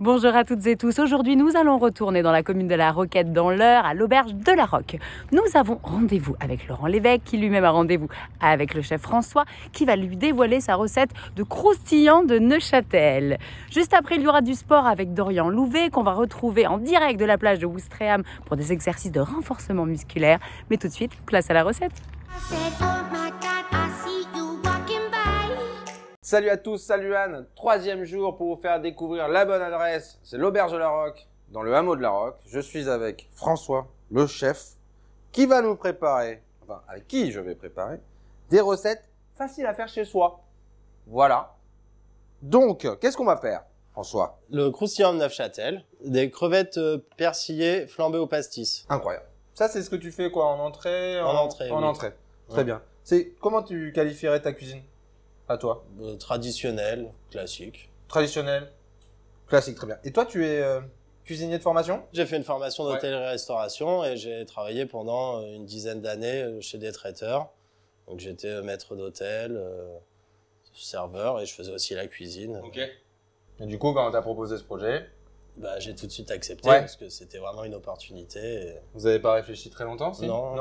Bonjour à toutes et tous. Aujourd'hui, nous allons retourner dans la commune de La Roquette, dans l'Eure, à l'auberge de la Roque. Nous avons rendez-vous avec Laurent Lévesque, qui lui-même a rendez-vous avec le chef François, qui va lui dévoiler sa recette de croustillant de Neuchâtel. Juste après, il y aura du sport avec Dorian Louvet, qu'on va retrouver en direct de la plage de Ouistreham pour des exercices de renforcement musculaire. Mais tout de suite, place à la recette. Salut à tous, salut Anne, troisième jour pour vous faire découvrir la bonne adresse, c'est l'auberge de la Roque, dans le hameau de la Roque. Je suis avec François, le chef, qui va nous préparer, enfin avec qui je vais préparer, des recettes faciles à faire chez soi. Voilà. Donc, qu'est-ce qu'on va faire, François? Le croustillant de Neuchâtel, des crevettes persillées flambées au pastis. Incroyable. Ça, c'est ce que tu fais quoi, en entrée? En entrée, En oui. entrée, très Ouais. bien. Comment tu qualifierais ta cuisine, à toi? Traditionnel, classique. Traditionnel, classique, très bien. Et toi, tu es cuisinier de formation? J'ai fait une formation d'hôtellerie-restauration et j'ai travaillé pendant une dizaine d'années chez des traiteurs. Donc j'étais maître d'hôtel, serveur et je faisais aussi la cuisine. Ok. Et du coup, quand on t'a proposé ce projet, Bah, j'ai tout de suite accepté Ouais. parce que c'était vraiment une opportunité. Et... vous n'avez pas réfléchi très longtemps, si? Non.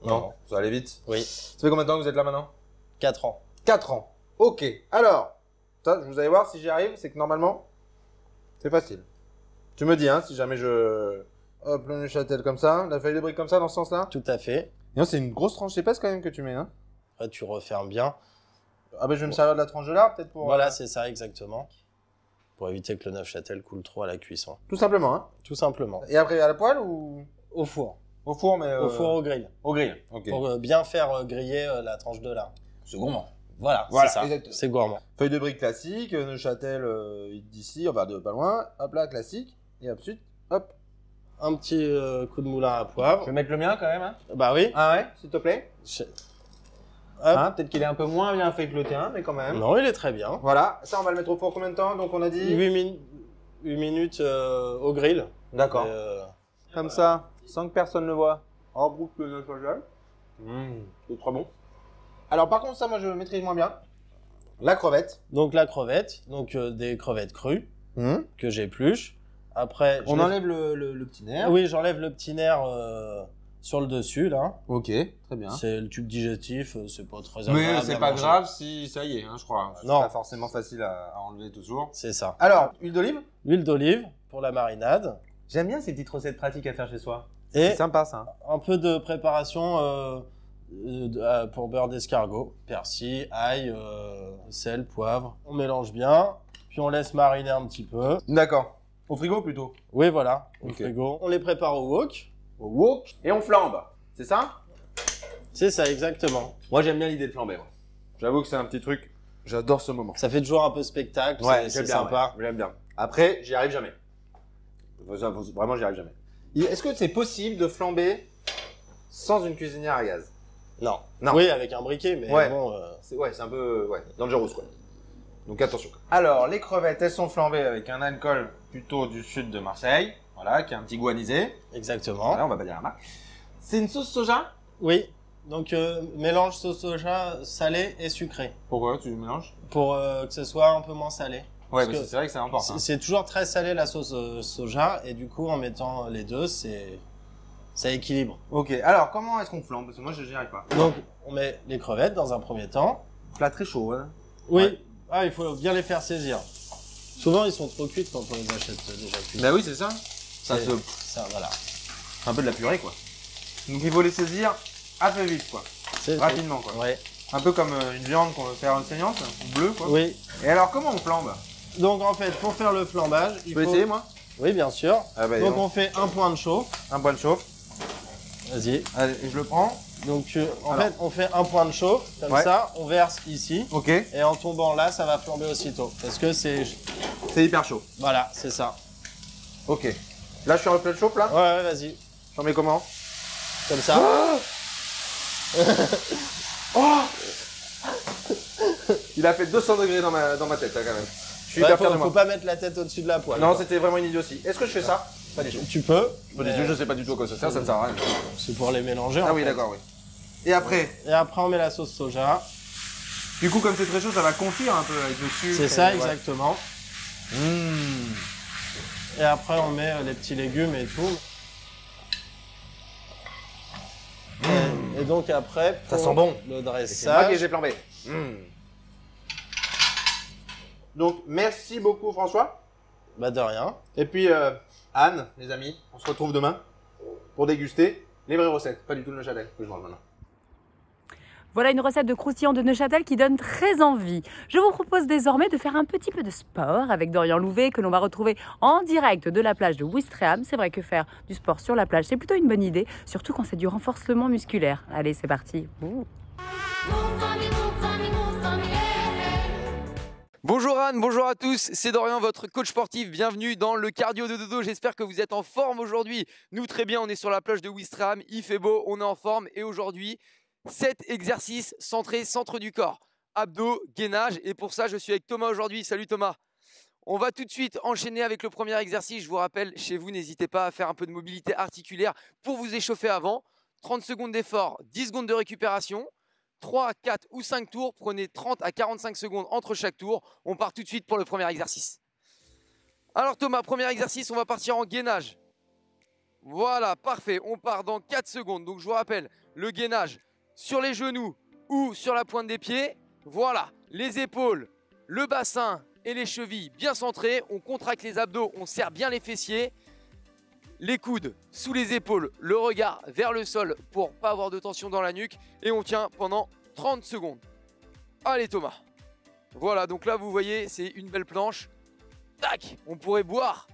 Non. Ça allait vite. Oui, Ça fait combien de temps que vous êtes là maintenant? 4 ans. 4 ans. Ok. Alors, ça, vous allez voir si j'y arrive, c'est que normalement, c'est facile. Tu me dis, hein, si jamais je... Hop, le Neuchâtel comme ça, la feuille de brique comme ça, dans ce sens-là. Tout à fait. Et non, c'est une grosse tranche d'épaisse quand même que tu mets, hein. Après, tu refermes bien. Ah ben, je vais me servir de la tranche de là, peut-être pour... Voilà, c'est ça exactement. Pour éviter que le Neuchâtel coule trop à la cuisson. Tout simplement, hein. Tout simplement. Et après, à la poêle ou... Au four. Au four, mais... Au four, au grill. Au grill, ok. Pour bien faire griller la tranche de lard. C'est gourmand. Voilà, Voilà, c'est ça. exactement. C'est gourmand. Feuille de brique classique, Neuchâtel d'ici, enfin de pas loin, hop là, classique, et ensuite, hop. Un petit coup de moulin à poivre. Je vais mettre le mien quand même, hein. Bah oui. Ah ouais, s'il te plaît. Hop. Hein, peut-être qu'il est un peu moins bien fait que le tien, mais quand même. Non, il est très bien. Voilà, ça on va le mettre au four combien de temps? Donc on a dit 8 minutes au grill. D'accord. Et, Comme ça, sans que personne le voit. En boucle de Neuchâtel. C'est trop bon. Alors par contre, ça moi je maîtrise moins bien. La crevette. donc la crevette, donc des crevettes crues que j'épluche. Après, On enlève le petit nerf. Oui, j'enlève le petit nerf sur le dessus là. Ok, très bien. C'est le tube digestif, c'est pas très Mais agréable. c'est à pas manger. grave si ça y est, hein, je crois. C'est Non. pas forcément facile à enlever toujours. C'est ça. Alors, huile d'olive. Huile d'olive pour la marinade. J'aime bien ces petites recettes pratiques à faire chez soi. Et C'est sympa ça. un peu de préparation pour beurre d'escargot, persil, ail, sel, poivre. On mélange bien, puis on laisse mariner un petit peu. D'accord. Au frigo plutôt. Oui, voilà, au Ok. frigo. On les prépare au wok. Au wok. Et on flambe. C'est ça? C'est ça, exactement. Moi j'aime bien l'idée de flamber. Moi. J'avoue que c'est un petit truc. J'adore ce moment. Ça fait toujours un peu spectacle, c'est sympa. Ouais, j'aime bien. Après, j'y arrive jamais. Vraiment, j'y arrive jamais. Est-ce que c'est possible de flamber sans une cuisinière à gaz? Non. Non. Oui, avec un briquet, mais Ouais. bon... C'est un peu dangereux quoi. Donc attention. Alors, les crevettes, elles sont flambées avec un alcool plutôt du sud de Marseille. Voilà, qui a un petit goût anisé. Exactement. Voilà, on va pas dire la marque. C'est une sauce soja? Oui, donc mélange sauce soja salé et sucré. Pourquoi tu mélanges? Pour que ce soit un peu moins salé. Ouais, Parce mais que c'est vrai que c'est important. c'est toujours très salé la sauce soja, et du coup, en mettant les deux, ça équilibre. Ok, alors comment est-ce qu'on flambe? Parce que moi, je n'y arrive pas. Donc, on met les crevettes dans un premier temps. Plat très chaud, hein. Oui, Ouais. il faut bien les faire saisir. Souvent, ils sont trop cuites quand on les achète déjà cuites. Bah oui, c'est ça. Ça C'est- se... Ça, voilà. un peu de la purée, quoi. Donc il faut les saisir assez vite, quoi. C'est Rapidement, quoi. Ouais. Un peu comme une viande qu'on veut faire saignante, bleue, quoi. Oui. Et alors, comment on flambe? Donc, en fait, pour faire le flambage, il Je peux faut... essayer, moi? Oui, bien sûr. Ah bah, Donc, dis donc. on fait un point de chauffe. Un point de chauffe. Vas-y. Allez, et je le prends. Donc, en Alors. fait, on fait un point de chauffe, comme Ouais. ça, on verse ici, Ok. et en tombant là, ça va flamber aussitôt. Parce que c'est... C'est hyper chaud. Voilà, c'est ça. Ok. Là, je suis en plat de chauffe, là? Ouais, vas-y. J'en mets comment? Comme ça. Oh! Il a fait 200 degrés dans ma tête, là, quand même. Je suis Ouais, hyper fier de faut moi. pas mettre la tête au-dessus de la poêle. Non, quoi. c'était vraiment une idiotie. Est-ce que je fais ça? Pas du tout. Tu peux. Pas du tout, je sais pas du tout à quoi ça sert, ça ne sert à rien. C'est pour les mélanger. Ah en oui, fait. d'accord, oui. Et après, Et après, on met la sauce soja. du coup, comme c'est très chaud, ça va confire un peu avec le sucre. C'est ça, et- ouais. exactement. Mmh. Et après, on met les petits légumes et tout. Et donc après, Ça sent bon. le C'est moi qui dressage. les ai flambés. Donc, merci beaucoup François. Bah de rien. Et puis, Anne, les amis, on se retrouve demain pour déguster les vraies recettes. Pas du tout le Neuchâtel que je mange maintenant. Voilà une recette de croustillant de Neuchâtel qui donne très envie. Je vous propose désormais de faire un petit peu de sport avec Dorian Louvet que l'on va retrouver en direct de la plage de Ouistreham. C'est vrai que faire du sport sur la plage, c'est plutôt une bonne idée, surtout quand c'est du renforcement musculaire. Allez, c'est parti. Bonjour Anne, bonjour à tous, c'est Dorian, votre coach sportif. Bienvenue dans le cardio de dodo. J'espère que vous êtes en forme aujourd'hui. Nous, très bien, on est sur la plage de Ouistreham, il fait beau, on est en forme. Et aujourd'hui, 7 exercices centrés centre du corps. Abdos, gainage. Et pour ça, je suis avec Thomas aujourd'hui. Salut Thomas. On va tout de suite enchaîner avec le premier exercice. Je vous rappelle, chez vous, n'hésitez pas à faire un peu de mobilité articulaire pour vous échauffer avant. 30 secondes d'effort, 10 secondes de récupération. 3, 4 ou 5 tours, prenez 30 à 45 secondes entre chaque tour. On part tout de suite pour le premier exercice. Alors Thomas, premier exercice, on va partir en gainage. Voilà, parfait. On part dans 4 secondes. Donc je vous rappelle, le gainage sur les genoux ou sur la pointe des pieds. Voilà, les épaules, le bassin et les chevilles bien centrés. On contracte les abdos, on serre bien les fessiers. Les coudes sous les épaules, le regard vers le sol pour pas avoir de tension dans la nuque. Et on tient pendant 30 secondes. Allez Thomas. Voilà, donc là vous voyez, c'est une belle planche. Tac, on pourrait boire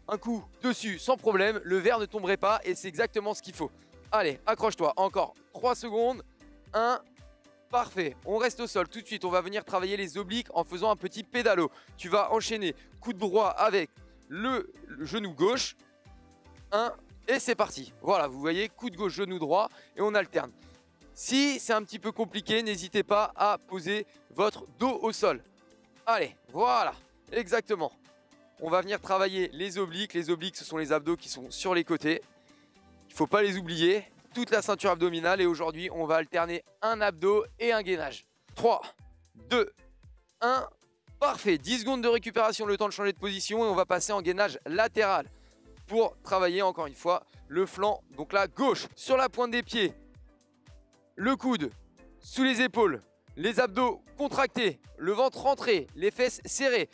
un coup dessus sans problème. Le verre ne tomberait pas et c'est exactement ce qu'il faut. Allez, accroche-toi. Encore 3 secondes. 1. Parfait. On reste au sol. Tout de suite, on va venir travailler les obliques en faisant un petit pédalo. Tu vas enchaîner coude droit avec le genou gauche. 1. Et c'est parti. Voilà, vous voyez, coude gauche, genou droit et on alterne. Si c'est un petit peu compliqué, n'hésitez pas à poser votre dos au sol. Allez, voilà, exactement. On va venir travailler les obliques. Les obliques, ce sont les abdos qui sont sur les côtés. Il ne faut pas les oublier. Toute la ceinture abdominale. Et aujourd'hui, on va alterner un abdos et un gainage. 3, 2, 1. Parfait. 10 secondes de récupération, le temps de changer de position. Et on va passer en gainage latéral pour travailler encore une fois le flanc. Donc là, gauche sur la pointe des pieds. Le coude sous les épaules. Les abdos contractés. Le ventre rentré. Les fesses serrées.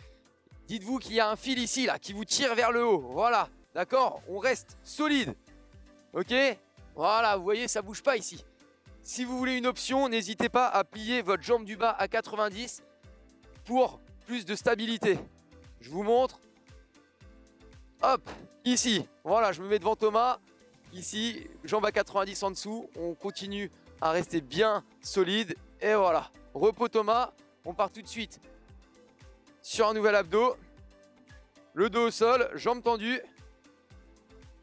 Dites-vous qu'il y a un fil ici là qui vous tire vers le haut. Voilà. D'accord? On reste solide. Ok? Voilà, vous voyez, ça bouge pas ici. Si vous voulez une option, n'hésitez pas à plier votre jambe du bas à 90 pour plus de stabilité. Je vous montre. Hop, ici. Voilà, je me mets devant Thomas. Ici, jambe à 90 en dessous. On continue à rester bien solide. Et voilà. Repos Thomas. On part tout de suite sur un nouvel abdos. Le dos au sol, jambes tendues.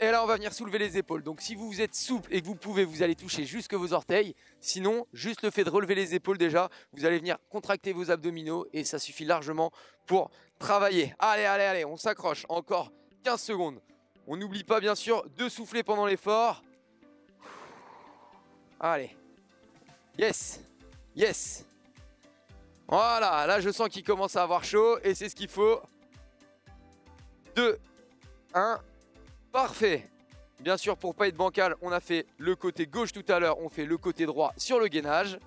Et là, on va venir soulever les épaules. Donc, si vous êtes souple et que vous pouvez, vous allez toucher jusque vos orteils. Sinon, juste le fait de relever les épaules déjà, vous allez venir contracter vos abdominaux et ça suffit largement pour travailler. Allez, allez, allez, on s'accroche. Encore 15 secondes. On n'oublie pas, bien sûr, de souffler pendant l'effort. Allez. Yes. Yes. Voilà, là, je sens qu'il commence à avoir chaud et c'est ce qu'il faut. 2, 1. Parfait. Bien sûr, pour pas être bancal, on a fait le côté gauche tout à l'heure. On fait le côté droit sur le gainage.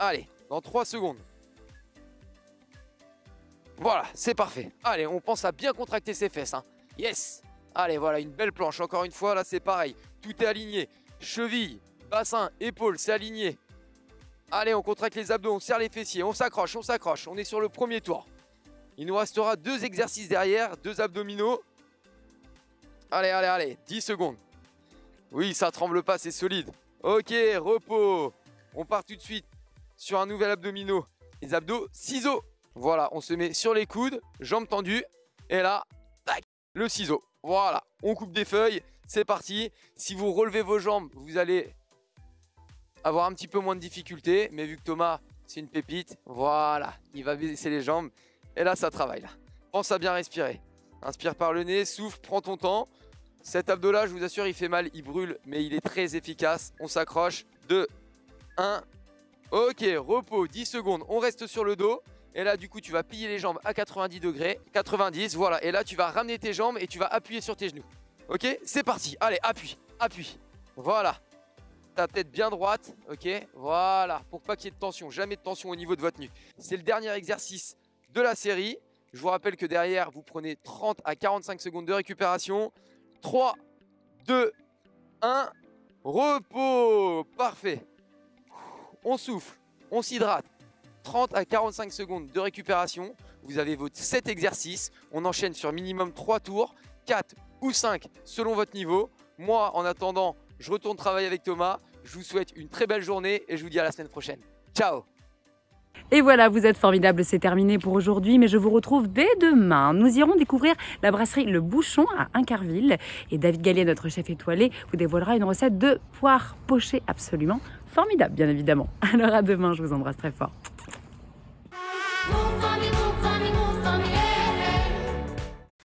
Allez, dans 3 secondes. Voilà, c'est parfait. Allez, on pense à bien contracter ses fesses. Hein. Yes. Allez, voilà, une belle planche. Encore une fois, là, c'est pareil. Tout est aligné. Cheville, bassin, épaules, c'est aligné. Allez, on contracte les abdos, on serre les fessiers. On s'accroche, on s'accroche. On est sur le premier tour. Il nous restera 2 exercices derrière, 2 abdominaux. Allez, allez, allez, 10 secondes. Oui, ça tremble pas, c'est solide. Ok, repos. On part tout de suite sur un nouvel abdominaux. Les abdos, ciseaux. Voilà, on se met sur les coudes, jambes tendues. Et là, tac, le ciseau. Voilà, on coupe des feuilles, c'est parti. Si vous relevez vos jambes, vous allez avoir un petit peu moins de difficulté. Mais vu que Thomas, c'est une pépite, voilà, il va baisser les jambes. Et là, ça travaille. Là. Pense à bien respirer. Inspire par le nez, souffle, prends ton temps. Cet abdo-là, je vous assure, il fait mal, il brûle, mais il est très efficace. On s'accroche. 2, 1. Ok, repos, 10 secondes. On reste sur le dos. Et là, du coup, tu vas plier les jambes à 90 degrés. 90, voilà. Et là, tu vas ramener tes jambes et tu vas appuyer sur tes genoux. Ok, c'est parti. Allez, appuie, appuie. Voilà. Ta tête bien droite. Ok, voilà. Pour pas qu'il y ait de tension. Jamais de tension au niveau de votre nuque. C'est le dernier exercice de la série. Je vous rappelle que derrière, vous prenez 30 à 45 secondes de récupération. 3, 2, 1. Repos. Parfait. On souffle. On s'hydrate. 30 à 45 secondes de récupération. Vous avez vos 7 exercices. On enchaîne sur minimum 3 tours, 4 ou 5 selon votre niveau. Moi, en attendant, je retourne travailler avec Thomas. Je vous souhaite une très belle journée et je vous dis à la semaine prochaine. Ciao! Et voilà, vous êtes formidables, c'est terminé pour aujourd'hui, mais je vous retrouve dès demain. Nous irons découvrir la brasserie Le Bouchon à Incarville. Et David Gallier, notre chef étoilé, vous dévoilera une recette de poire pochée absolument formidable, bien évidemment. Alors à demain, je vous embrasse très fort.